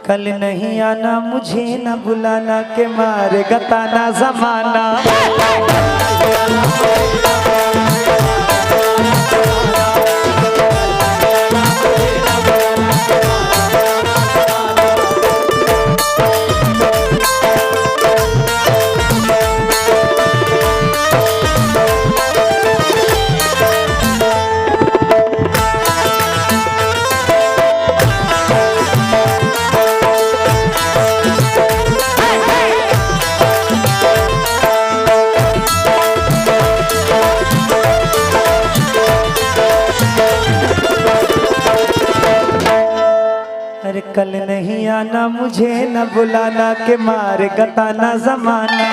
कल नहीं आना मुझे न बुलाना के मारे गताना जमाना। अरे कल नहीं आना मुझे न बुलाना के मारे गताना जमाना।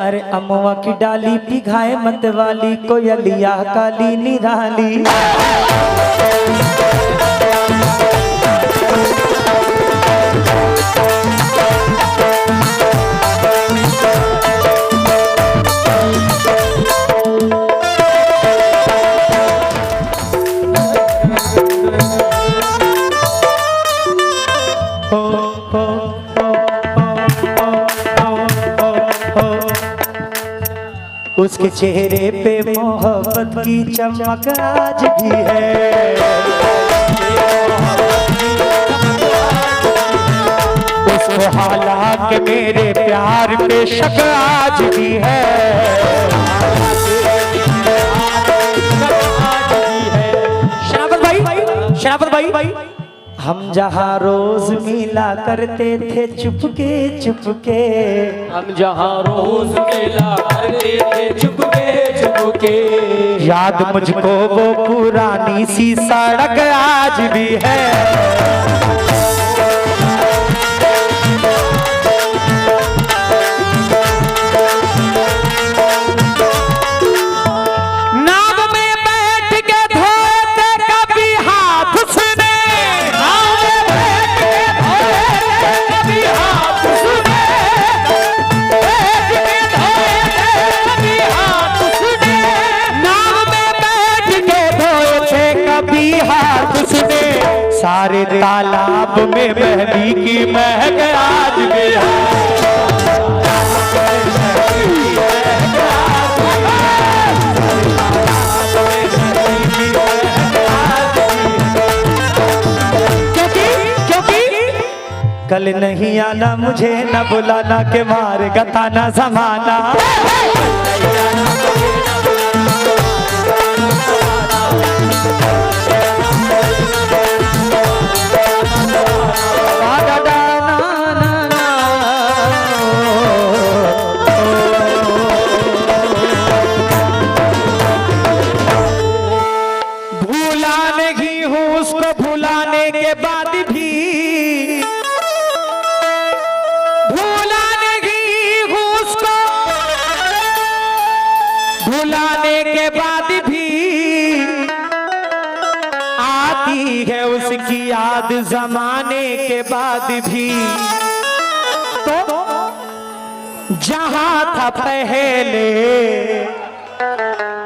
अरे अमुआ की डाली पिघाए मत वाली कोयलिया काली निराली। उसके चेहरे पे मोहब्बत की चमक आज भी है। उसको हालांकि मेरे प्यार पे शक आज भी है। शराफत भाई हम जहाँ रोज मिला करते थे चुपके चुपके। हम जहाँ रोज मिला करते थे चुपके चुपके। याद मुझको वो पुरानी सी सड़क आज भी है। सारे तालाब में मेहंदी की महक आज भी है। क्योंकि कल नहीं आना मुझे न बुलाना के मारे गताना जमाना। भूला नहीं हूँ उसको भुलाने के बाद भी। भूला नहीं हूँ उसको भुलाने के बाद भी। आती है उसकी याद जमाने के बाद भी। तो जहाँ था पहले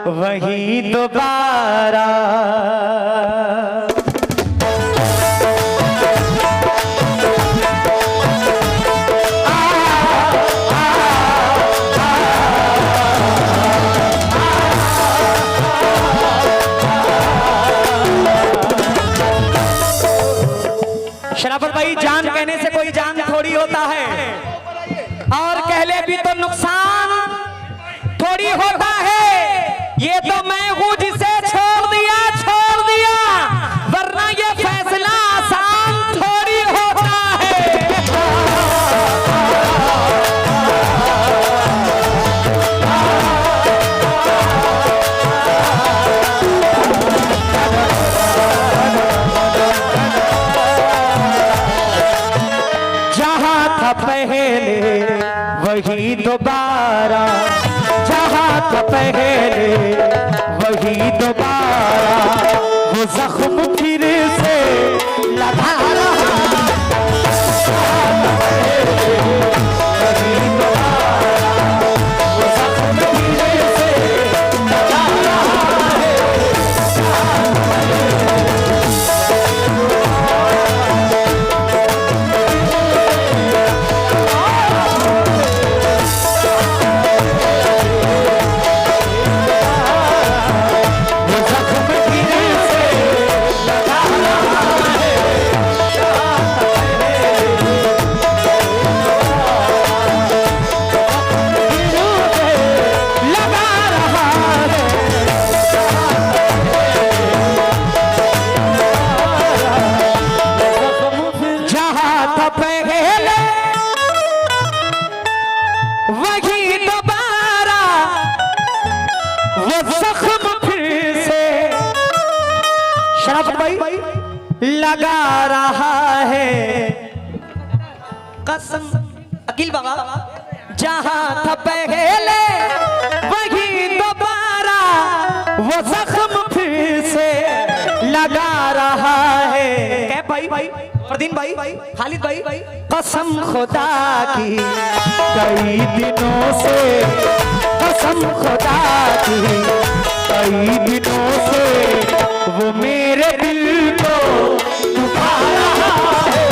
वही दोबारा। भाई जान कहने से कोई जान थोड़ी होता है, और कह ले भी तो नुकसान थोड़ी होता है। ये तो मैं हूं जिसे छोड़ दिया, वरना ये फैसला आसान थोड़ी होता है। जहां था पहले वही दोबारा, जहां था पहले वही दोबारा, वो जख्म फिर से लगा रहा। वही दोबारा, वो जख्म फिर से लगा रहा है। वही दोबारा वो जख्म फिर से शराफत भाई लगा रहा है। कसम अकील बाबा, जहां था पहले वही दोबारा, वो जख्म फिर से लगा रहा है। क्या भाई फरदीन भाई, खालिद भाई, कसम खुदा की कई दिनों से, कसम खुदा की कई दिनों से वो मेरे दिल को दुखा रहा है।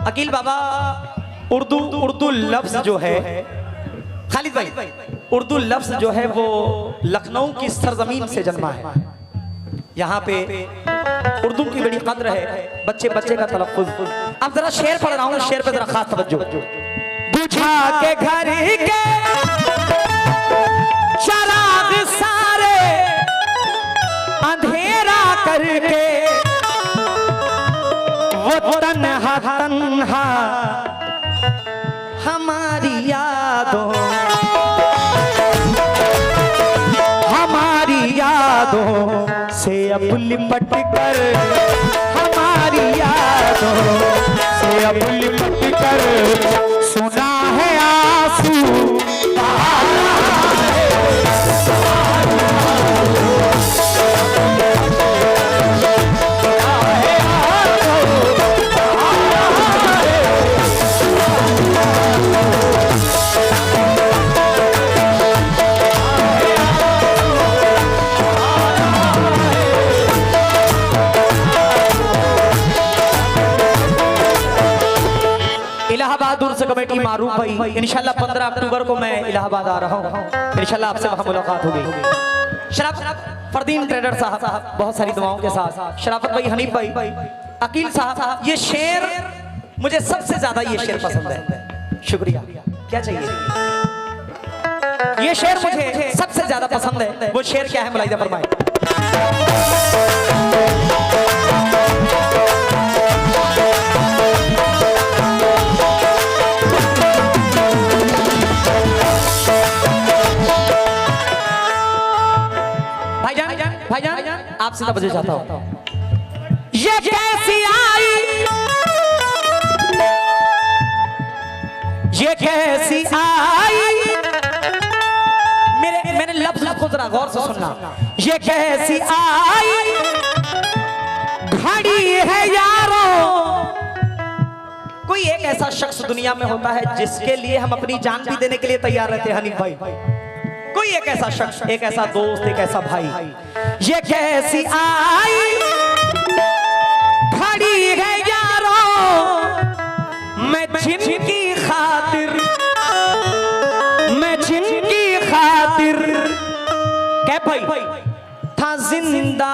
अकील बाबा, उर्दू लफ्ज जो है, खालिद भाई, उर्दू लफ्ज जो है वो लखनऊ की सरजमीन से जन्मा है। यहाँ पे उर्दू की बड़ी कद्र है, बच्चे का तलफ्फुज़। अब जरा शेर पढ़ रहा हूँ, शेर पे जरा खास तवज्जो। बुझा के घर के चराग सारे अंधेरा करके वो तन्हा हमारी यादों से अब लिपट कर, हमारी यादों से अब लिपट कर सुना है आंसू बहा रहा है। इलाहाबाद दूर से कमेटी मारूफ भाई, इंशाल्लाह 15 अक्टूबर को मैं इलाहाबाद आ रहा हूँ, इंशाल्लाह आपसे वहाँ मुलाकात होगी। शराफत फरदीन ट्रेडर साहब बहुत सारी दुआओं के साथ, शराफत भाई, हनीफ भाई, अकील साहब, ये शेर मुझे सबसे ज्यादा ये शेर पसंद है। शुक्रिया। क्या चाहिए? ये शेर मुझे सबसे ज्यादा पसंद है। वो शेर क्या है मुलाहिजा फरमाए। भाईजान आपसे तवज्जो चाहता हूं। ये कैसी आई, ये कैसी आई, मैंने लफ्ज को जरा गौर से सुनना। ये कैसी आई घड़ी है यारों। कोई एक ऐसा शख्स दुनिया में होता है जिसके लिए हम अपनी जान भी देने के लिए तैयार रहते हैं हनीफ भाई। कोई एक ऐसा शख्स, एक ऐसा दोस्त, एक ऐसा भाई। ये कैसी आई घड़ी है यारों, मैं जिनकी खातिर, मैं जिनकी खातिर क्या भाई था जिंदा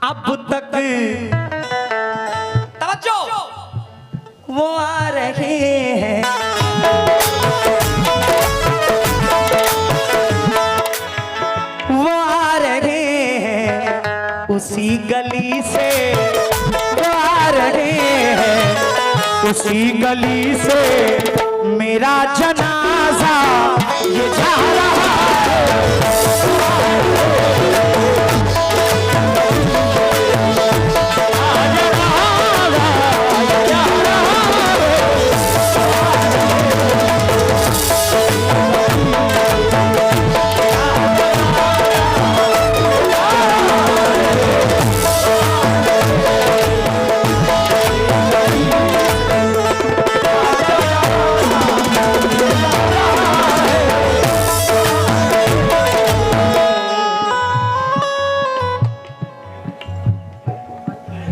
अब तक, तवज्जो, वो आ रहे हैं, वो आ रहे हैं उसी गली से, वो आ रहे हैं उसी गली से, मेरा जनाजा ये जा रहा है।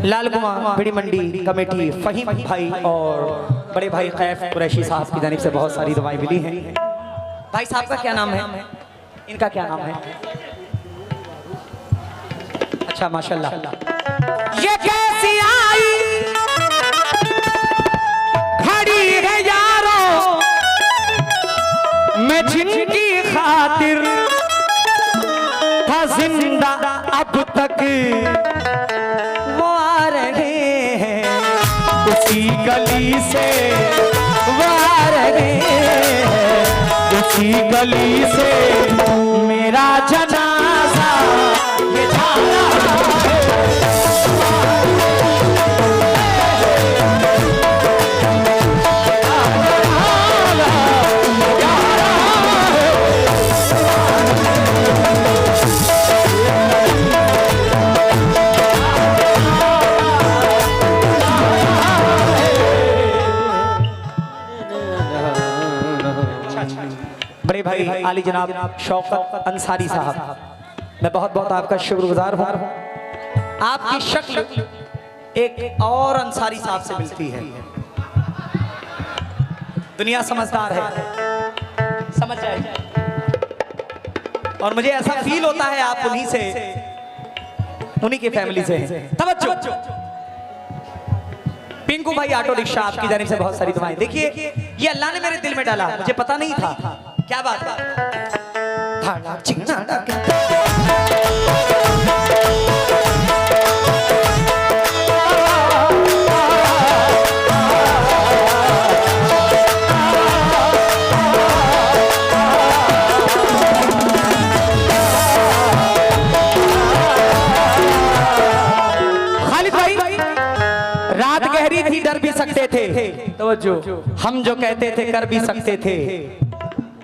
लाल कुमार बड़ी मंडी कमेटी फहीम भाई और बड़े भाई कैफ कुरैशी साहब की जानिब से बहुत सारी दुआएं मिली हैं। भाई साहब का क्या नाम है? इनका क्या नाम है? अच्छा माशाल्लाह। ये कैसी आई घड़ी है यारों, मैं जिनकी खातिर था जिंदा अब तक, वो आ रहे हैं उसी गली से, वो आ रहे हैं उसी गली से, मेरा जनाजा ये जा रहा है। बड़े भाई आली जनाब शौकत अंसारी साहब, मैं बहुत बहुत आपका शुक्रगुजार हूँ। आपकी शक्ल एक और अंसारी साहब से मिलती है। दुनिया समझदार है, समझ जाए, और मुझे ऐसा फील होता है आप उन्हीं से, उन्हीं की फैमिली से हैं। तवज्जो, पिंकू भाई ऑटो रिक्शा आपकी जानिब से बहुत सारी दुआएं। देखिए ये अल्लाह ने मेरे दिल में डाला, मुझे पता नहीं था। क्या बात है? रात गहरी थी, डर भी सकते थे, तवज्जो, हम जो कहते थे कर भी सकते थे।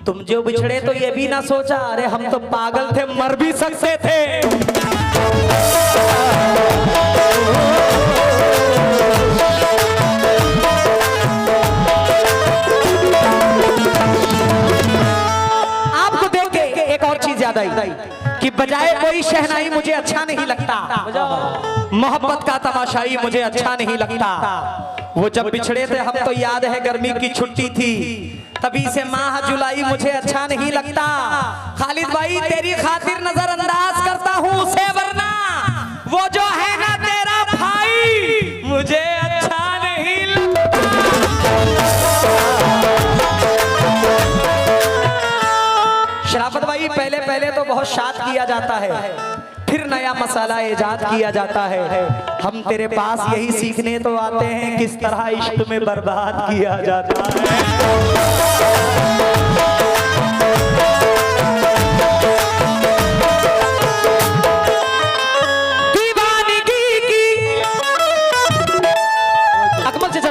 तुम जो बिछड़े तो ये भी ना सोचा, अरे हम तो पागल थे, मर भी सकते थे। आपको देख के एक और चीज याद आई कि बजाय कोई शहनाई मुझे अच्छा नहीं लगता, मोहब्बत का तमाशाई मुझे अच्छा नहीं लगता। वो जब बिछड़े थे हम तो याद है गर्मी की छुट्टी थी, तभी से माह जुलाई मुझे अच्छा नहीं लगता। खालिद भाई तेरी खातिर नजरअंदाज करता हूँ उसे, वरना वो जो है ना तेरा भाई मुझे अच्छा नहीं लगता। पहले तो बहुत शाद किया जाता है, फिर नया मसाला इजाद किया जाता है। हम तेरे पास यही सीखने तो आते हैं किस तरह इश्क में बर्बाद किया जाता है।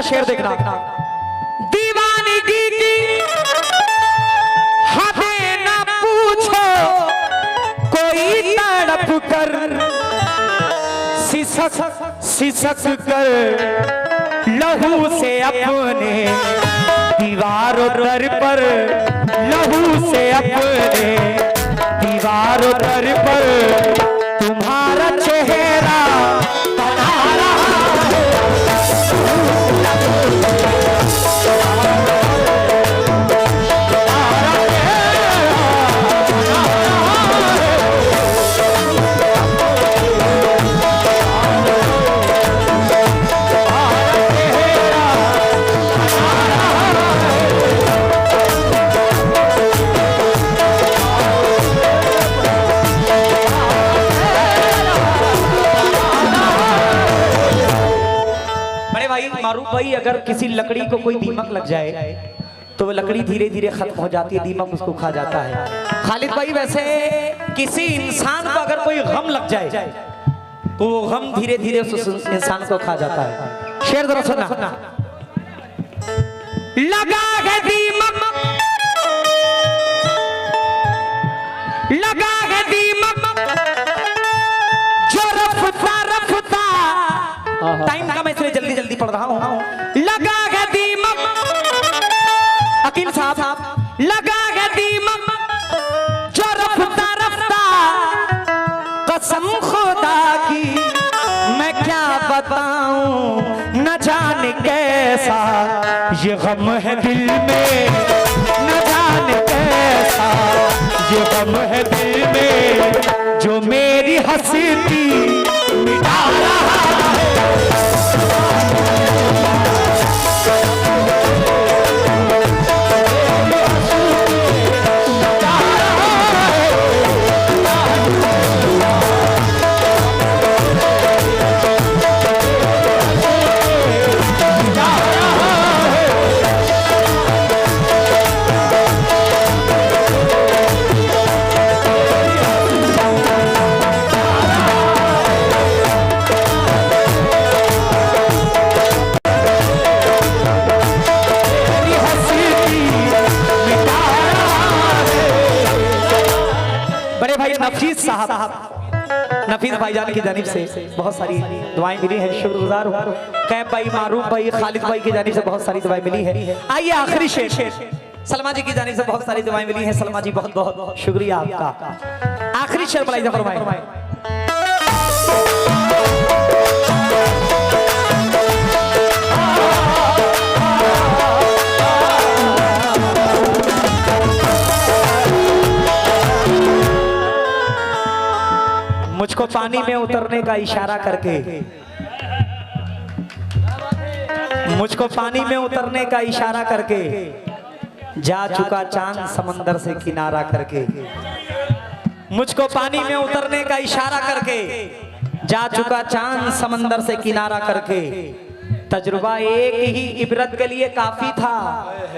शेर देखना, दीवानगी की हमें न पूछो, कोई तड़प कर सिसक कर लहू से अपने दीवारों दर पर, लहू से अपने दीवारों दर पर तुम्हारा चेहरा बना रहा है। मारूफ भाई, अगर किसी लकड़ी को कोई दीमक लग जाए तो वो लकड़ी धीरे धीरे खत्म हो जाती है, दीमक उसको खा जाता है। खालिद भाई, वैसे किसी इंसान को अगर कोई गम लग जाए तो वो गम धीरे धीरे उस इंसान को खा जाता है। शेर जरा सुनना, लगा है दीमक, लगा है दीमक जो रफ्ता रफ्ता, टाइम का मैं इसलिए जल्दी जल्दी पढ़ रहा हूं। लगा है दीमक, अकील साहब, लगा है दीमक जो रफ्ता रफ्ता, कसम खुदा की मैं क्या बताऊं, न जाने कैसा ये गम है दिल में, न जाने कैसा ये गम है दिल में, जो मेरी हंसती मिटा रहा है। नफीस भाईजान की जानिब से बहुत सारी दुआएं मिली हैं, शुक्रगुजार हूं। कैब भाई, मारूफ भाई, खालिद भाई की जानिब से बहुत सारी दुआएं मिली है। आइए आखिरी शेर, सलमा जी की जानिब से बहुत सारी दुआएं मिली हैं। सलमा जी बहुत बहुत शुक्रिया आपका। आखिरी शेर बुलाई फरमाएं। मुझको पानी में उतरने का इशारा करके, मुझको पानी में उतरने का इशारा करके जा चुका चांद समंदर से किनारा करके, मुझको पानी में उतरने का इशारा करके जा चुका चांद समंदर से किनारा करके, तजुर्बा एक ही इबरत के लिए काफी था,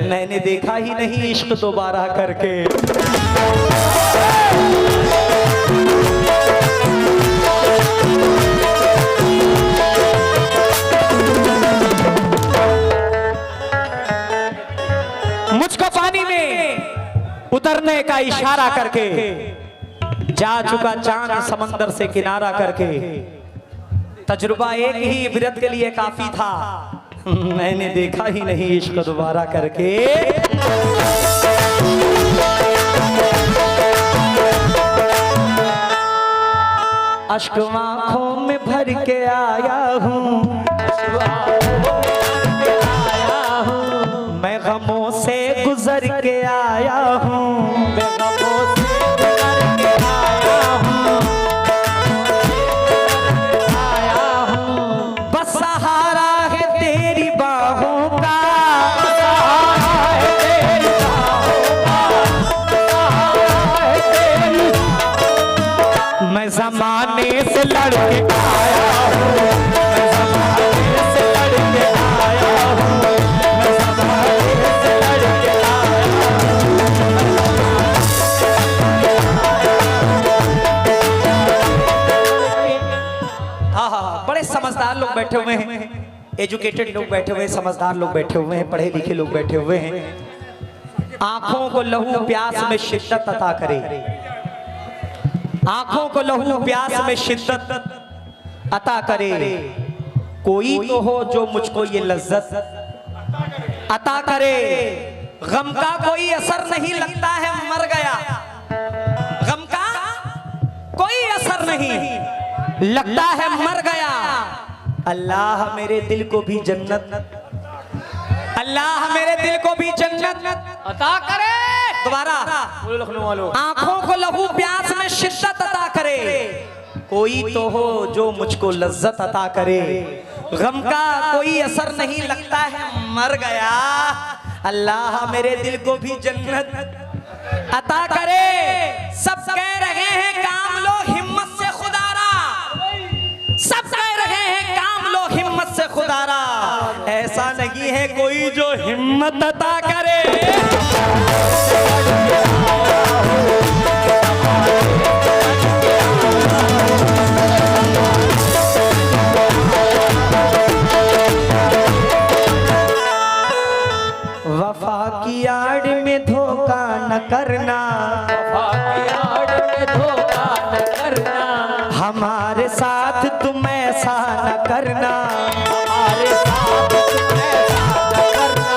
मैंने देखा ही नहीं इश्क दोबारा करके। मुझको पानी में उतरने का इशारा करके जा चुका चांद समंदर से किनारा करके, तजुर्बा एक ही इबरत के लिए काफी था, मैंने देखा ही नहीं इश्क दोबारा करके। अश्क आंखों में भर के आया हूँ, मैं गमों से गुजर के आया हूँ, मैं गमों से गुजर के आया हूँ, बस सहारा है तेरी बाहों का, सहारा है तेरी बाहों का, सहारा है तेरी जमाने से लड़के आया हूँ, मैं जमाने से लड़के आया हूँ, मैं जमाने से लड़के आया हूँ। हाँ हाँ, बड़े समझदार लोग बैठे हुए हैं, एजुकेटेड लोग बैठे हुए हैं, समझदार लोग बैठे हुए हैं, पढ़े लिखे लोग बैठे हुए हैं। आंखों को लहू प्यास में शिद्दत अता करे, आंखों को लहू प्यास में शिद्दत अता करे। कोई तो हो जो मुझको ये लज्जत अता करे। गम का कोई असर नहीं, लगता है मर गया। गम का कोई असर नहीं, लगता है मर गया। अल्लाह मेरे दिल को भी जन्नत, अल्लाह मेरे दिल को भी जन्नत अता करे। दोबारा बोलो लखनऊ वालों, आंखों को लहू प्यास में शिद्दत अता करे। कोई तो हो जो मुझको लज्जत अता करे। गम का कोई असर नहीं, लगता है मर गया। अल्लाह मेरे दिल को भी जन्नत अता करे। सब कह रहे हैं काम लो हिम्मत से खुदारा, सब कह रहे हैं काम लो हिम्मत से खुदारा। ऐसा नहीं है कोई जो हिम्मत अता करे। वफा की आड़ में धोखा न करना, वफा की आड़ में धोखा न करना, हमारे साथ तुम ऐसा न करना, हमारे साथ तुम ऐसा न करना,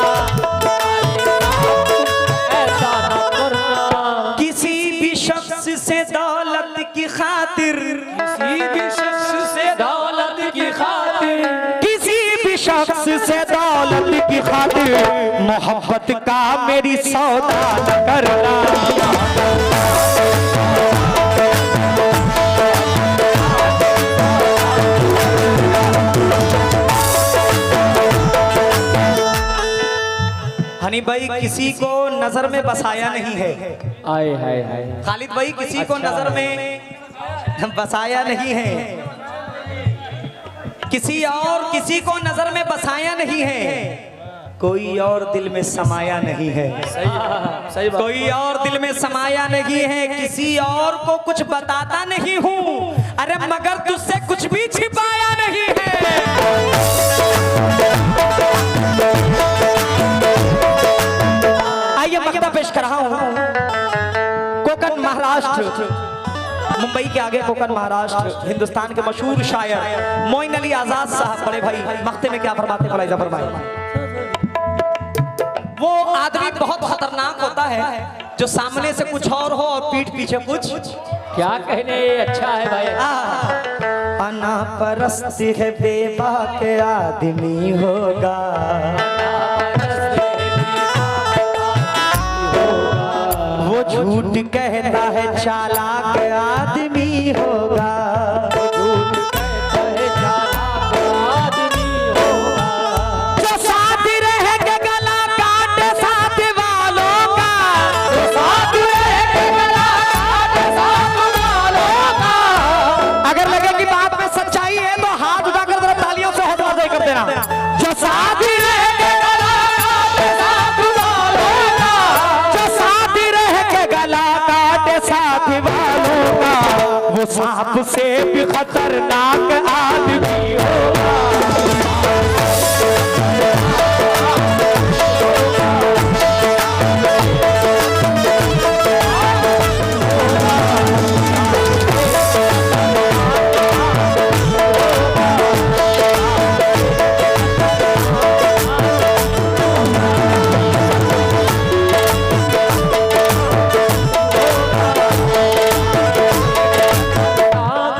ऐसा न करना। किसी भी शख्स से दौलत की खातिर, किसी भी शख्स से दौलत की खातिर, किसी भी शख्स से दौलत की खातिर मोहब्बत का मेरी सौदा न करना। हनी भाई किसी को नजर में बसाया नहीं है। आए हाय हाय, खालिद भाई किसी को नजर में बसाया नहीं है, किसी और किसी को नजर में बसाया नहीं है। कोई और दिल में समाया नहीं है, सही बात। कोई और दिल में समाया नहीं है। किसी और को कुछ बताता नहीं हूँ, अरे मगर तुझसे कुछ भी छिपाया नहीं है। आइए मकता पेश कर रहा हूँ। कोकण महाराष्ट्र, मुंबई के आगे कोकण महाराष्ट्र, हिंदुस्तान के मशहूर शायर मोइन अली आजाद साहब बड़े भाई मख्ते में क्या फरमाते हैं, फलाइजा फरमाए। वो आदमी बहुत खतरनाक होता है जो सामने से कुछ और हो और पीठ पीछे कुछ। क्या कहने, अच्छा है भाई। अना परस्त है बेबा के आदमी होगा, वो झूठ कहता है चालाक आदमी होगा, जो साथ रह के गला काटे साथ वालों का, जो साथ रह के गला काटे साथ वालों का। अगर लगे कि बात में सच्चाई है तो हाथ उठाकर जरा तालियों से हौसला दे कर देना। जो साथ रह के गला काटे साथ वालों का, जो साथ रह के गला काटे साथ वालों का, वो सांप से भी खतरनाक आदमी होगा।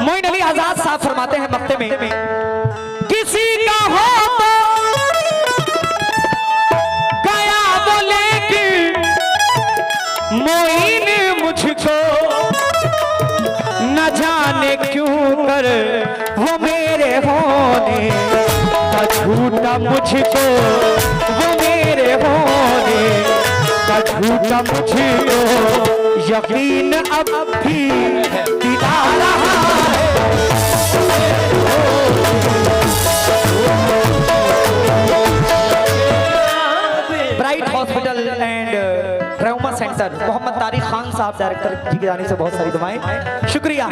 मोइन अली आजाद साहब फरमाते हैं मक्ते में, किसी का हो तो गया बोले कि मोइन मुझको न जाने क्यों कर वो मेरे होने का झूठा मुझको, वो मेरे होने का झूठा मुझको यकीन अब भी दिला रहा डायरेक्टर मोहम्मद तारिक खान साहब डायरेक्टर जी की जानी से बहुत सारी दुआएं, शुक्रिया।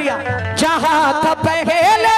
जहाँ था पहले